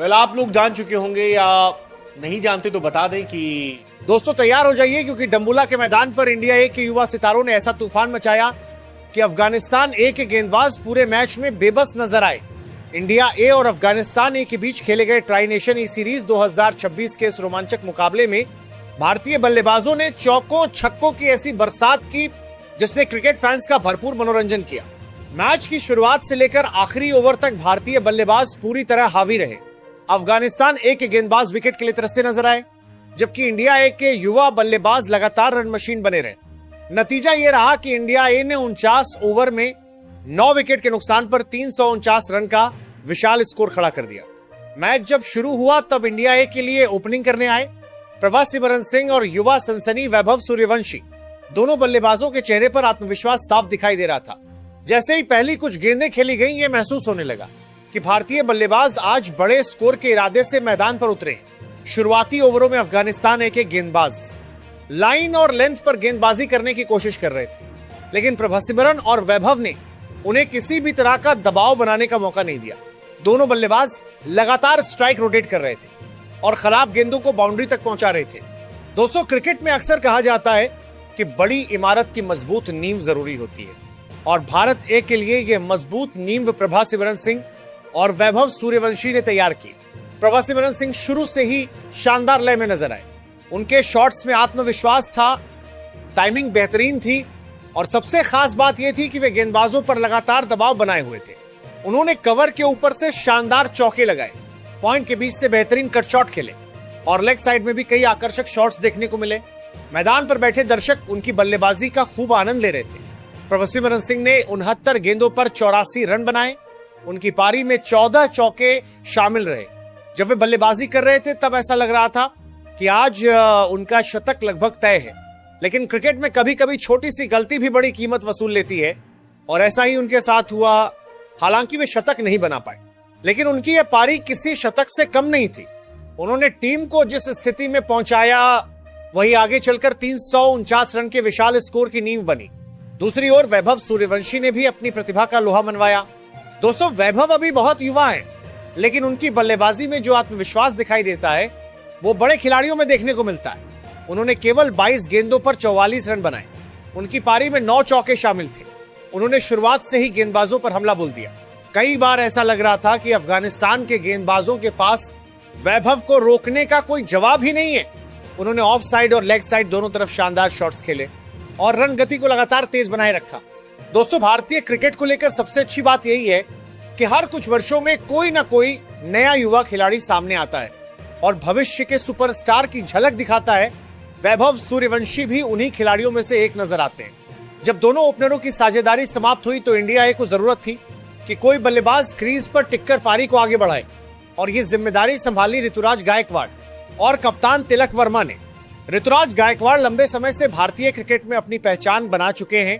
आप लोग जान चुके होंगे या नहीं जानते तो बता दें कि दोस्तों तैयार हो जाइए, क्योंकि डम्बुला के मैदान पर इंडिया ए के युवा सितारों ने ऐसा तूफान मचाया कि अफगानिस्तान ए के गेंदबाज पूरे मैच में बेबस नजर आए। इंडिया ए और अफगानिस्तान ए के बीच खेले गए ट्राई नेशन ई सीरीज 2026 के इस रोमांचक मुकाबले में भारतीय बल्लेबाजों ने चौकों छक्कों की ऐसी बरसात की जिसने क्रिकेट फैंस का भरपूर मनोरंजन किया। मैच की शुरुआत से लेकर आखिरी ओवर तक भारतीय बल्लेबाज पूरी तरह हावी रहे। अफगानिस्तान ए के गेंदबाज विकेट के लिए तरसते नजर आए, जबकि इंडिया ए के युवा बल्लेबाज लगातार रन मशीन बने रहे। नतीजा ये रहा कि इंडिया ए ने 49 ओवर में 9 विकेट के नुकसान पर 349 रन का विशाल स्कोर खड़ा कर दिया। मैच जब शुरू हुआ तब इंडिया ए के लिए ओपनिंग करने आए प्रभासिमरन सिंह और युवा सनसनी वैभव सूर्यवंशी। दोनों बल्लेबाजों के चेहरे पर आत्मविश्वास साफ दिखाई दे रहा था। जैसे ही पहली कुछ गेंदें खेली गईं, ये महसूस होने लगा कि भारतीय बल्लेबाज आज बड़े स्कोर के इरादे से मैदान पर उतरे। शुरुआती ओवरों में अफगानिस्तान ए के गेंदबाज लाइन और लेंथ पर गेंदबाजी करने की कोशिश कर रहे थे, लेकिन प्रभासिमरन और वैभव ने उन्हें किसी भी तरह का दबाव बनाने का मौका नहीं दिया। दोनों बल्लेबाज लगातार स्ट्राइक रोटेट कर रहे थे और खराब गेंदों को बाउंड्री तक पहुंचा रहे थे। दोस्तों, क्रिकेट में अक्सर कहा जाता है कि बड़ी इमारत की मजबूत नींव जरूरी होती है, और भारत ए के लिए यह मजबूत नींव प्रभासिमरन सिंह और वैभव सूर्यवंशी ने तैयार की। प्रभासिमरन सिंह शुरू से ही शानदार लय में नजर आए। उनके शॉट्स में आत्मविश्वास था, टाइमिंग बेहतरीन थी, और सबसे खास बात यह थी कि वे गेंदबाजों पर लगातार दबाव बनाए हुए थे। उन्होंने कवर के ऊपर से शानदार चौके लगाए, पॉइंट के बीच से बेहतरीन कट शॉट खेले और लेग साइड में भी कई आकर्षक शॉट्स देखने को मिले। मैदान पर बैठे दर्शक उनकी बल्लेबाजी का खूब आनंद ले रहे थे। प्रभासिमरन सिंह ने 69 गेंदों पर 84 रन बनाए। उनकी पारी में 14 चौके शामिल रहे। जब वे बल्लेबाजी कर रहे थे तब ऐसा लग रहा था कि आज उनका शतक लगभग तय है, लेकिन क्रिकेट में कभी कभी छोटी सी गलती भी बड़ी कीमत वसूल लेती है, और ऐसा ही उनके साथ हुआ। हालांकि वे शतक नहीं बना पाए, लेकिन उनकी यह पारी किसी शतक से कम नहीं थी। उन्होंने टीम को जिस स्थिति में पहुंचाया वही आगे चलकर 349 रन के विशाल स्कोर की नींव बनी। दूसरी ओर वैभव सूर्यवंशी ने भी अपनी प्रतिभा का लोहा मनवाया। दोस्तों, वैभव अभी बहुत युवा हैं, लेकिन उनकी बल्लेबाजी में जो आत्मविश्वास दिखाई देता है वो बड़े खिलाड़ियों में देखने को मिलता है। उन्होंने केवल 22 गेंदों पर 44 रन बनाए। उनकी पारी में 9 चौके शामिल थे। उन्होंने शुरुआत से ही गेंदबाजों पर हमला बोल दिया। कई बार ऐसा लग रहा था कि अफगानिस्तान के गेंदबाजों के पास वैभव को रोकने का कोई जवाब ही नहीं है। उन्होंने ऑफ साइड और लेग साइड दोनों तरफ शानदार शॉट्स खेले और रन गति को लगातार तेज बनाए रखा। दोस्तों, भारतीय क्रिकेट को लेकर सबसे अच्छी बात यही है कि हर कुछ वर्षों में कोई ना कोई नया युवा खिलाड़ी सामने आता है और भविष्य के सुपरस्टार की झलक दिखाता है। वैभव सूर्यवंशी भी उन्हीं खिलाड़ियों में से एक नजर आते हैं। जब दोनों ओपनरों की साझेदारी समाप्त हुई तो इंडिया ए को जरूरत थी कि कोई बल्लेबाज क्रीज पर टिककर पारी को आगे बढ़ाए, और ये जिम्मेदारी संभाली ऋतुराज गायकवाड़ और कप्तान तिलक वर्मा ने। ऋतुराज गायकवाड़ लंबे समय से भारतीय क्रिकेट में अपनी पहचान बना चुके हैं।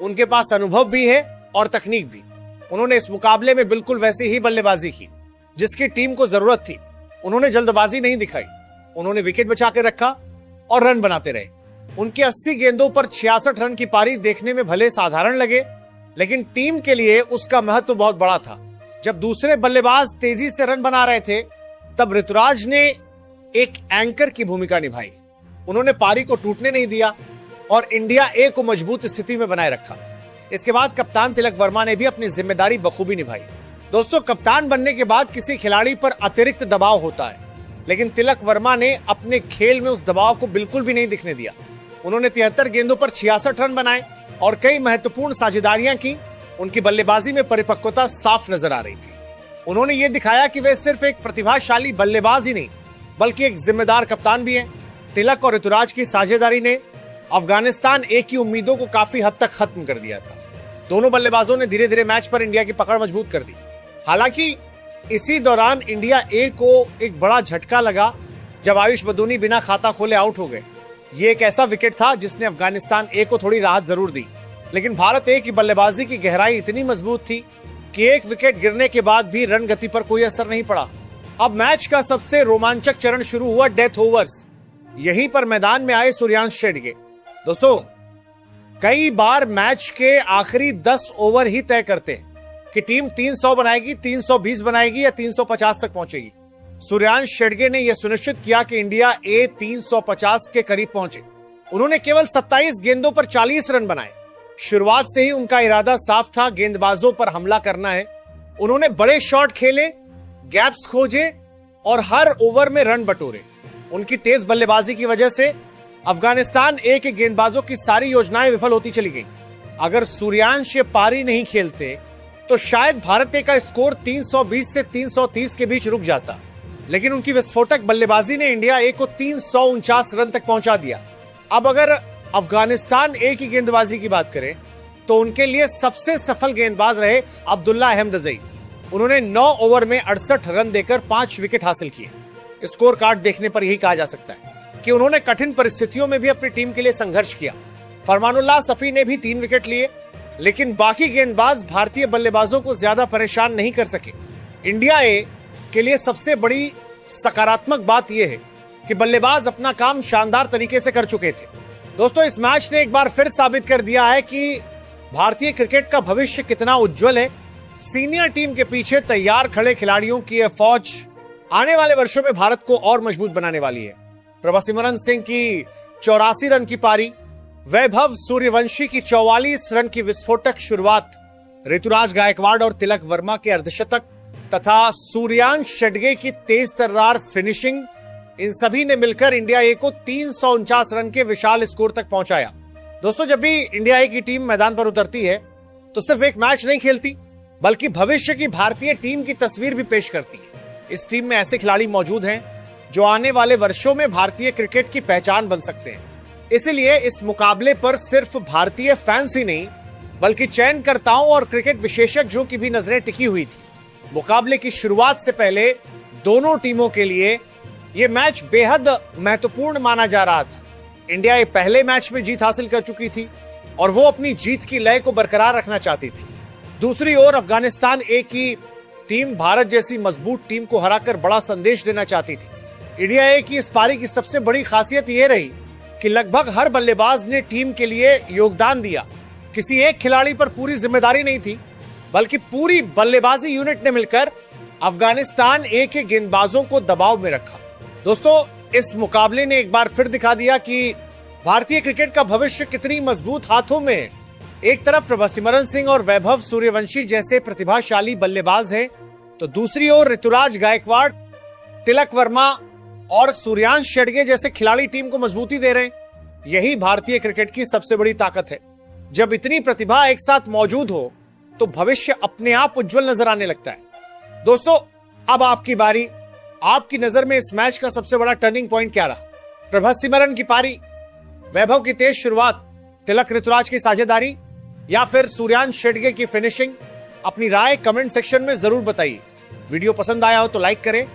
उनके पास अनुभव भी है और तकनीक भी। उन्होंने इस मुकाबले में बिल्कुल वैसी ही बल्लेबाजी की जिसकी टीम को जरूरत थी। उन्होंने जल्दबाजी नहीं दिखाई। उन्होंने विकेट बचा के रखा और रन बनाते रहे। उनके 80 गेंदों पर 66 रन की पारी देखने में भले साधारण लगे, लेकिन टीम के लिए उसका महत्व बहुत बड़ा था। जब दूसरे बल्लेबाज तेजी से रन बना रहे थे तब ऋतुराज ने एक एंकर की भूमिका निभाई। उन्होंने पारी को टूटने नहीं दिया और इंडिया ए को मजबूत स्थिति में बनाए रखा। इसके बाद कप्तान तिलक वर्मा ने भी अपनी जिम्मेदारी बखूबी निभाई। दोस्तों, कप्तान बनने के बाद किसी खिलाड़ी पर अतिरिक्त दबाव होता है, लेकिन तिलक वर्मा ने अपने खेल में उस दबाव को बिल्कुल भी नहीं दिखने दिया। उन्होंने 73 गेंदों पर 66 रन बनाए और कई महत्वपूर्ण साझेदारियां की। उनकी बल्लेबाजी में परिपक्वता साफ नजर आ रही थी। उन्होंने ये दिखाया कि वे सिर्फ एक प्रतिभाशाली बल्लेबाज ही नहीं बल्कि एक जिम्मेदार कप्तान भी हैं। तिलक और ऋतुराज की साझेदारी ने अफगानिस्तान ए की उम्मीदों को काफी हद तक खत्म कर दिया था। दोनों बल्लेबाजों ने धीरे धीरे मैच पर इंडिया की पकड़ मजबूत कर दी। हालांकि इसी दौरान इंडिया ए को एक बड़ा झटका लगा जब आयुष बदूनी बिना खाता खोले आउट हो गए। ये एक ऐसा विकेट था जिसने अफगानिस्तान ए को थोड़ी राहत जरूर दी, लेकिन भारत ए की बल्लेबाजी की गहराई इतनी मजबूत थी कि एक विकेट गिरने के बाद भी रन गति पर कोई असर नहीं पड़ा। अब मैच का सबसे रोमांचक चरण शुरू हुआ, डेथ ओवर्स। यहीं पर मैदान में आए सूर्यांश शेडगे। दोस्तों, कई बार मैच के आखिरी 10 ओवर ही तय करते हैं कि टीम 300 बनाएगी, 320 बनाएगी या 350 तक पहुंचेगी। सूर्यांश शेडगे ने यह सुनिश्चित किया कि इंडिया ए 350 के करीब पहुंचे। उन्होंने केवल 27 गेंदों पर 40 रन बनाए। शुरुआत से ही उनका इरादा साफ था, गेंदबाजों पर हमला करना है। उन्होंने बड़े शॉट खेले, गैप्स खोजे और हर ओवर में रन बटोरे। उनकी तेज बल्लेबाजी की वजह से अफगानिस्तान ए के गेंदबाजों की सारी योजनाएं विफल होती चली गईं। अगर सूर्यांश ये पारी नहीं खेलते तो शायद भारत ए का स्कोर 320 से 330 के बीच रुक जाता, लेकिन उनकी विस्फोटक बल्लेबाजी ने इंडिया ए को 349 रन तक पहुंचा दिया। अब अगर अफगानिस्तान ए की गेंदबाजी की बात करें तो उनके लिए सबसे सफल गेंदबाज रहे अब्दुल्ला अहमदज़ई। उन्होंने 9 ओवर में 68 रन देकर 5 विकेट हासिल किए। स्कोर कार्ड देखने पर यही कहा जा सकता है कि उन्होंने कठिन परिस्थितियों में भी अपनी टीम के लिए संघर्ष किया। फरमानुल्लाह सफी ने भी 3 विकेट लिए, लेकिन बाकी गेंदबाज भारतीय बल्लेबाजों को ज्यादा परेशान नहीं कर सके। इंडिया ए के लिए सबसे बड़ी सकारात्मक बात यह है कि बल्लेबाज अपना काम शानदार तरीके से कर चुके थे। दोस्तों, इस मैच ने एक बार फिर साबित कर दिया है कि भारतीय क्रिकेट का भविष्य कितना उज्जवल है। सीनियर टीम के पीछे तैयार खड़े खिलाड़ियों की यह फौज आने वाले वर्षों में भारत को और मजबूत बनाने वाली है। प्रभसिमरन सिंह की 84 रन की पारी, वैभव सूर्यवंशी की 44 रन की विस्फोटक शुरुआत, ऋतुराज गायकवाड़ और तिलक वर्मा के अर्धशतक तथा सूर्यांश शेडगे की तेज तर्रार फिनिशिंग, इन सभी ने मिलकर इंडिया ए को 349 रन के विशाल स्कोर तक पहुंचाया। दोस्तों, जब भी इंडिया ए की टीम मैदान पर उतरती है तो सिर्फ एक मैच नहीं खेलती, बल्कि भविष्य की भारतीय टीम की तस्वीर भी पेश करती है। इस टीम में ऐसे खिलाड़ी मौजूद हैं जो आने वाले वर्षों में भारतीय क्रिकेट की पहचान बन सकते हैं। इसलिए इस मुकाबले पर सिर्फ भारतीय फैंस ही नहीं, बल्कि चयनकर्ताओं और क्रिकेट विशेषज्ञों की भी नजरें टिकी हुई थी। मुकाबले की शुरुआत से पहले दोनों टीमों के लिए यह मैच बेहद महत्वपूर्ण माना जा रहा था। इंडिया ए पहले मैच में जीत हासिल कर चुकी थी और वो अपनी जीत की लय को बरकरार रखना चाहती थी। दूसरी ओर अफगानिस्तान ए की टीम भारत जैसी मजबूत टीम को हराकर बड़ा संदेश देना चाहती थी। इंडिया ए की इस पारी की सबसे बड़ी खासियत यह रही कि लगभग हर बल्लेबाज ने टीम के लिए योगदान दिया। किसी एक खिलाड़ी पर पूरी जिम्मेदारी नहीं थी, बल्कि पूरी बल्लेबाजी यूनिट ने मिलकर अफगानिस्तान ए के गेंदबाजों को दबाव में रखा। दोस्तों, इस मुकाबले ने एक बार फिर दिखा दिया कि भारतीय क्रिकेट का भविष्य कितनी मजबूत हाथों में है। एक तरफ प्रभसिमरन सिंह और वैभव सूर्यवंशी जैसे प्रतिभाशाली बल्लेबाज हैं, तो दूसरी ओर ऋतुराज गायकवाड़, तिलक वर्मा और सूर्यांश शेडगे जैसे खिलाड़ी टीम को मजबूती दे रहे हैं। यही भारतीय क्रिकेट की सबसे बड़ी ताकत है। जब इतनी प्रतिभा एक साथ मौजूद हो तो भविष्य अपने आप उज्जवल नजर आने लगता है। दोस्तों, अब आपकी बारी। आपकी नजर में इस मैच का सबसे बड़ा टर्निंग पॉइंट क्या रहा? प्रभसिमरन की पारी, वैभव की तेज शुरुआत, तिलक ऋतुराज की साझेदारी या फिर सूर्यांश शेडगे की फिनिशिंग? अपनी राय कमेंट सेक्शन में जरूर बताइए। वीडियो पसंद आया हो तो लाइक करें